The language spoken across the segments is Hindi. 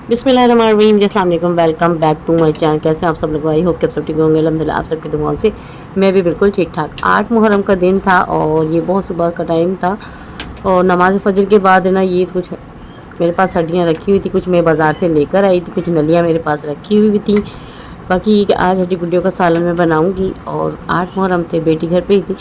बिस्मिल्लाहिर्रहमानिर्रहीम, अस्सलाम वालेकुम, welcome back to my channel. कैसे हैं आप सब लोग? आई होप कि आप सब ठीक होंगे। अल्हम्दुलिल्लाह आप सबकी दुआओं से मैं भी बिल्कुल ठीक ठाक। 8 मुहर्रम का दिन था और ये बहुत सुबह का टाइम था और नमाज फ़जर के बाद है ना, ये कुछ मेरे पास हड्डियाँ रखी हुई थी, कुछ मैं बाज़ार से लेकर आई थी, कुछ नलियाँ मेरे पास रखी हुई थी। बाकी आज हड्डी गुड्डियों का सालन मैं बनाऊँगी और 8 मुहर्रम थे, बेटी घर पे ही थी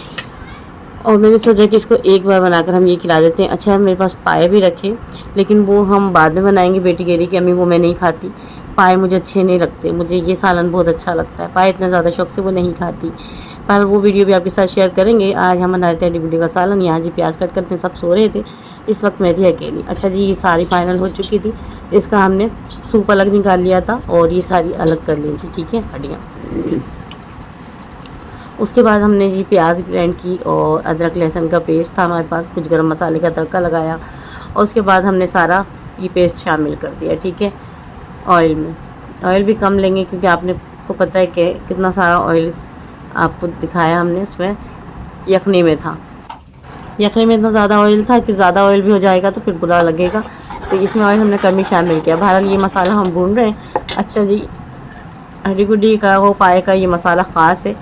और मैंने सोचा कि इसको एक बार बनाकर हम ये खिला देते हैं। अच्छा, मेरे पास पाए भी रखे, लेकिन वो हम बाद में बनाएंगे। बेटी कह रही कि अम्मी वो मैं नहीं खाती, पाए मुझे अच्छे नहीं लगते, मुझे ये सालन बहुत अच्छा लगता है। पाए इतना ज़्यादा शौक से वो नहीं खाती। पर वो वीडियो भी आपके साथ शेयर करेंगे। आज हम बना रहे थे हड्डी गुड्डी का सालन। यहाँ जी प्याज कट करते हैं, सब सो रहे थे, इस वक्त मैं थी अकेली। अच्छा जी, ये सारी फाइनल हो चुकी थी, इसका हमने सूप अलग निकाल लिया था और ये सारी अलग कर ली थी, ठीक है, हड्डियाँ। उसके बाद हमने जी प्याज ग्राइंड की और अदरक लहसुन का पेस्ट था हमारे पास, कुछ गरम मसाले का तड़का लगाया और उसके बाद हमने सारा ये पेस्ट शामिल कर दिया, ठीक है। ऑयल में ऑयल भी कम लेंगे क्योंकि आपने को पता है कि कितना सारा ऑयल आपको दिखाया हमने, उसमें यखनी में था। यखनी में इतना ज़्यादा ऑयल था कि ज़्यादा ऑयल भी हो जाएगा तो फिर बुरा लगेगा, तो इसमें ऑयल हमने कम ही शामिल किया। बहरहाल ये मसाला हम भून रहे हैं। अच्छा जी, हरी गुड्डी का वो पाए का ये मसाला ख़ास है।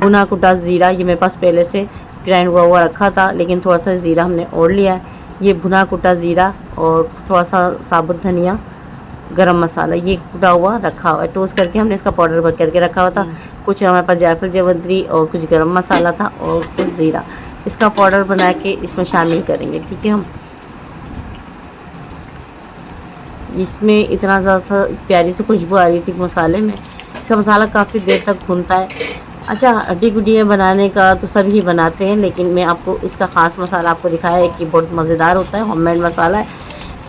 भुना कुटा ज़ीरा, ये मेरे पास पहले से ग्राइंड हुआ रखा था, लेकिन थोड़ा सा ज़ीरा हमने ओढ़ लिया है। ये भुना कुटा ज़ीरा और थोड़ा सा साबुत धनिया, गरम मसाला, ये कुटा हुआ रखा हुआ है। टोस्ट करके हमने इसका पाउडर भर करके रखा हुआ था। कुछ हमारे पास जायफल जवंत्री और कुछ गरम मसाला था और कुछ ज़ीरा, इसका पाउडर बना के इसमें शामिल करेंगे, ठीक है। हम इसमें इतना ज़्यादा प्यारी सी खुशबू आ रही थी मसाले में। इसका मसाला काफ़ी देर तक भुनता है। अच्छा, हड्डी गुड्डियाँ बनाने का तो सभी बनाते हैं, लेकिन मैं आपको इसका ख़ास मसाला आपको दिखाया है कि बहुत मज़ेदार होता है, होममेड मसाला है।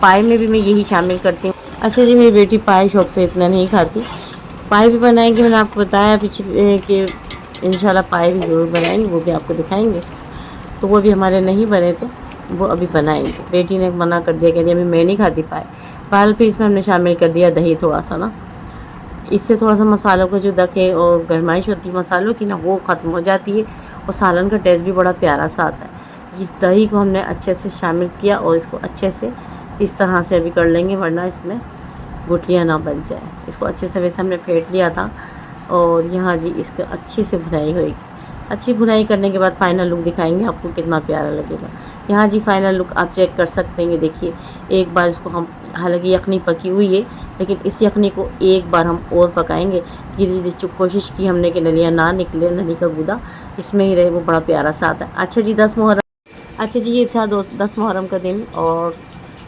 पाए में भी मैं यही शामिल करती हूँ। अच्छा जी, मेरी बेटी पाए शौक से इतना नहीं खाती। पाए भी बनाएंगे, मैंने आपको बताया पिछले कि इंशाल्लाह पाए भी ज़रूर बनाएंगे, वो भी आपको दिखाएंगे। तो वो भी हमारे नहीं बने थे, वो अभी बनाएंगे। बेटी ने मना कर दिया, कहती अभी मैं नहीं खाती पाए। पाल फिर इसमें हमने शामिल कर दिया दही थोड़ा सा ना, इससे थोड़ा सा मसालों का जो दखे और गरमाइश होती है मसालों की ना, वो ख़त्म हो जाती है और सालन का टेस्ट भी बड़ा प्यारा सा आता है। इस दही को हमने अच्छे से शामिल किया और इसको अच्छे से इस तरह से अभी कर लेंगे, वरना इसमें गुठलियाँ ना बन जाए। इसको अच्छे से वैसे हमने फेंट लिया था और यहाँ जी इसको अच्छी से भुनाई होएगी। अच्छी भुनाई करने के बाद फ़ाइनल लुक दिखाएंगे आपको, कितना प्यारा लगेगा। यहाँ जी फ़ाइनल लुक आप चेक कर सकते हैं। देखिए, एक बार इसको हम, हालांकि यखनी पकी हुई है, लेकिन इस यखनी को एक बार हम और पकाएंगे। धीरे धीरे कोशिश की हमने कि नलियाँ ना निकले, नली का गुदा इसमें ही रहे, वो बड़ा प्यारा सा आता है। अच्छा जी, 10 मुहर्रम, अच्छा जी ये था 10 मुहर्रम का दिन और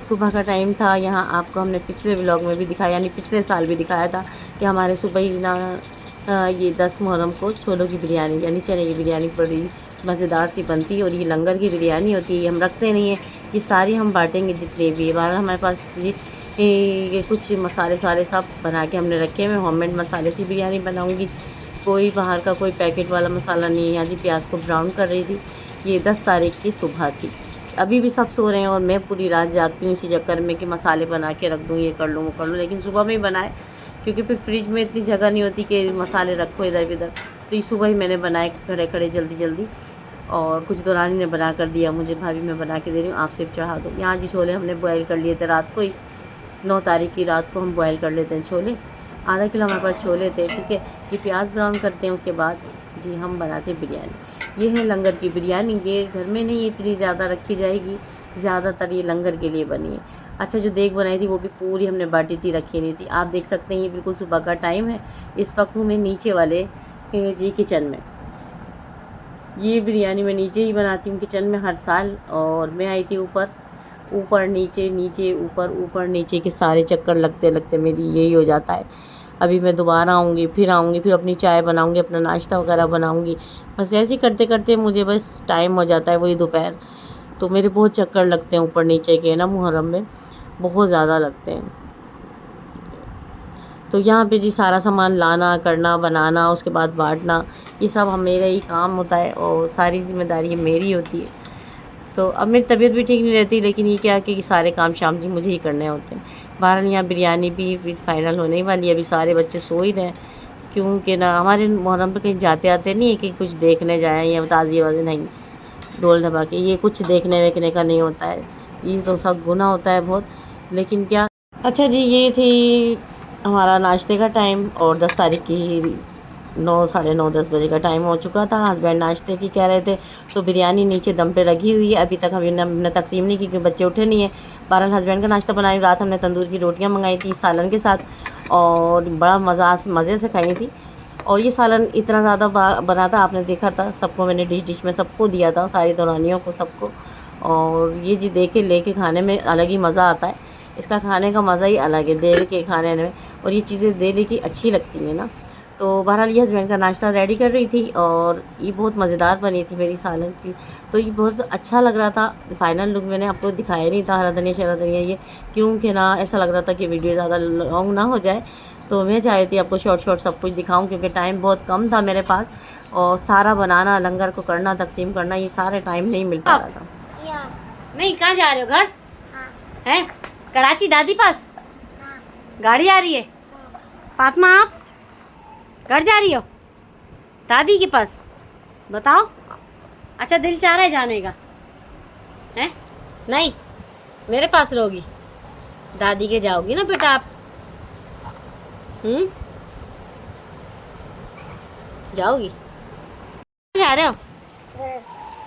सुबह का टाइम था। यहाँ आपको हमने पिछले व्लॉग में भी दिखाया, यानी पिछले साल भी दिखाया था कि हमारे सुबह ही ना ये 10 मुहर्रम को छोलों की बिरयानी यानी चने की बिरयानी बड़ी मज़ेदार सी बनती है और ये लंगर की बिरयानी होती है। ये हम रखते नहीं हैं, ये सारी हम बांटेंगे जितने भी। बारह हमारे पास ये कुछ मसाले सारे सब बना के हमने रखे हुए। होममेड मसाले से बिरयानी बनाऊँगी, कोई बाहर का कोई पैकेट वाला मसाला नहीं है। यहाँ जी प्याज को ब्राउन कर रही थी। ये 10 तारीख की सुबह थी। अभी भी सब सो रहे हैं और मैं पूरी रात जागती हूँ इसी चक्कर में कि मसाले बना के रख दूँ, ये कर लूँ वो कर लूँ, लेकिन सुबह में ही बनाए क्योंकि फिर फ्रिज में इतनी जगह नहीं होती कि मसाले रखो इधर उधर। तो ये सुबह ही मैंने बनाए खड़े खड़े जल्दी जल्दी, और कुछ दौरानी ने बना कर दिया मुझे, भाभी मैं बना के दे रही हूँ, आप सिर्फ चढ़ा दो। यहाँ जी छोले हमने बॉयल कर लिए थे रात को ही, 9 तारीख की रात को हम बॉयल कर लेते हैं छोले। आधा किलो हमारे पास छोले थे, ठीक है। ये प्याज ब्राउन करते हैं, उसके बाद जी हम बनाते हैं बिरयानी। ये है लंगर की बिरयानी, ये घर में नहीं इतनी ज़्यादा रखी जाएगी, ज़्यादातर ये लंगर के लिए बनी है। अच्छा, जो देग बनाई थी वो भी पूरी हमने बाटी थी, रखी नहीं थी। आप देख सकते हैं ये बिल्कुल सुबह का टाइम है। इस वक्त हूँ मैं नीचे वाले जी किचन में। ये बिरयानी मैं नीचे ही बनाती हूँ किचन में हर साल, और मैं आई थी ऊपर। ऊपर नीचे नीचे ऊपर ऊपर नीचे के सारे चक्कर लगते लगते मेरी यही हो जाता है। अभी मैं दोबारा आऊँगी, फिर अपनी चाय बनाऊँगी, अपना नाश्ता वगैरह बनाऊँगी। बस ऐसे ही करते करते मुझे बस टाइम हो जाता है वही दोपहर। तो मेरे बहुत चक्कर लगते हैं ऊपर नीचे के ना, मुहर्रम में बहुत ज़्यादा लगते हैं। तो यहाँ पे जी सारा सामान लाना, करना, बनाना, उसके बाद बांटना, ये सब हम मेरा ही काम होता है और सारी ज़िम्मेदारी मेरी होती है। तो अब मेरी तबीयत भी ठीक नहीं रहती, लेकिन ये क्या कि सारे काम शाम जी मुझे ही करने होते हैं। बहरहाल यहाँ बिरयानी भी फाइनल होने वाली है। अभी सारे बच्चे सो ही रहे हैं, क्योंकि ना हमारे मुहर्रम पे कहीं जाते आते नहीं है कि कुछ देखने जाएँ या ताज़िए वाज़ी, नहीं, ढोल ढमाके ये कुछ देखने वेखने का नहीं होता है। ये तो सब गुनाह होता है बहुत, लेकिन क्या अच्छा जी, ये थी हमारा नाश्ते का टाइम और 10 तारीख की 9 साढ़े 9 10 बजे का टाइम हो चुका था। हस्बैंड नाश्ते की कह रहे थे, तो बिरयानी नीचे दम पे लगी हुई है, अभी तक हमने तकसीम नहीं की क्योंकि बच्चे उठे नहीं हैं। बहरहाल हस्बैंड का नाश्ता बनाई, रात हमने तंदूर की रोटियां मंगाई थी सालन के साथ और बड़ा मज़े से खाई थी। और ये सालन इतना ज़्यादा बना था, आपने देखा था, सबको मैंने डिश में सबको दिया था, सारी दौरानियों को, सबको। और ये जी दे के लेके खाने में अलग ही मज़ा आता है, इसका खाने का मज़ा ही अलग है दे के खाने में। और ये चीज़ें दे लेके अच्छी लगती हैं ना। तो बहरहाल ये हस्बैंड का नाश्ता रेडी कर रही थी और ये बहुत मज़ेदार बनी थी मेरी सालन की, तो ये बहुत अच्छा लग रहा था। फाइनल लुक मैंने आपको दिखाया नहीं था, हरा धनिया शरा धनिया ये, क्योंकि ना ऐसा लग रहा था कि वीडियो ज़्यादा लॉन्ग ना हो जाए, तो मैं चाह रही थी आपको शॉर्ट सब कुछ दिखाऊं क्योंकि टाइम बहुत कम था मेरे पास और सारा बनाना, लंगर को करना, तकसीम करना, ये सारे टाइम नहीं मिल पा रहा था। नहीं, कहाँ जा रहे हो? घर है कराची दादी पास? गाड़ी आ रही है? फातिमा आप घर जा रही हो दादी के पास? बताओ। अच्छा, दिल चाह रहा है जाने का है? नहीं, मेरे पास रहोगी, दादी के जाओगी ना बेटा आप? जाओगी? जा रहे हो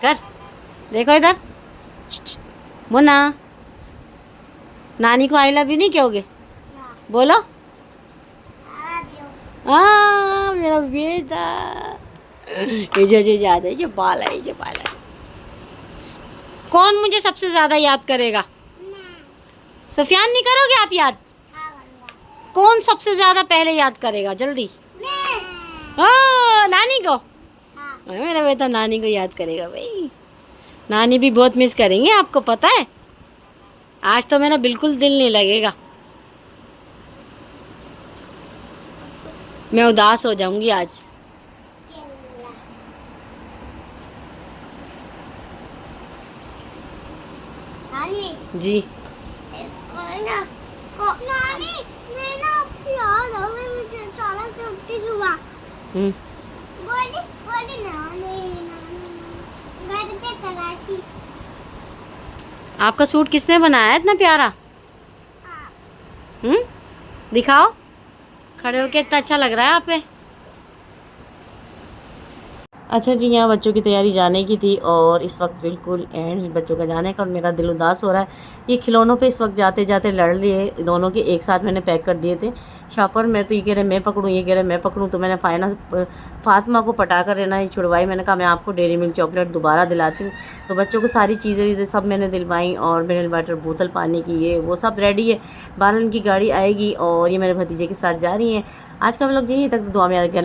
घर? देखो इधर, मुन्ना, नानी को आई लव यू नहीं कहोगे? बोलो। मेरा बेटा, ये बाल है, ये बाल है। कौन मुझे सबसे ज्यादा याद करेगा? सुफियान, नहीं करोगे आप याद? कौन सबसे ज्यादा पहले याद करेगा? जल्दी। नानी को? मेरा बेटा नानी को याद करेगा भाई। नानी भी बहुत मिस करेंगे आपको, पता है। आज तो मेरा बिल्कुल दिल नहीं लगेगा, मैं उदास हो जाऊंगी आज। नानी जी, नानी मैं ना आपकी याद आ गई, मुझे अचानक से उठ के सुबह बोली नानी घर पे कराची। आपका सूट किसने बनाया है इतना प्यारा? दिखाओ, खड़े होके इतना अच्छा लग रहा है आप पे। अच्छा जी, यहाँ बच्चों की तैयारी जाने की थी और इस वक्त बिल्कुल एंड बच्चों का जाने का और मेरा दिल उदास हो रहा है। ये खिलौनों पे इस वक्त जाते जाते लड़ लिए, दोनों के एक साथ मैंने पैक कर दिए थे शॉपर में। तो ये कह रहे मैं पकड़ूँ, ये कह रहे मैं पकड़ूँ, तो मैंने फातिमा को पटा कर ना ये छुड़वाई। मैंने कहा मैं आपको डेयरी मिल्क चॉकलेट दोबारा दिलाती हूँ। तो बच्चों को सारी चीज़ें सब मैंने दिलवाई और मिनरल वाटर बोतल पानी की, ये वो सब रेडी है। 12 की गाड़ी आएगी और ये मेरे भतीजे के साथ जा रही हैं। आज का व्लॉग यहीं तक, दुआ में याद किया।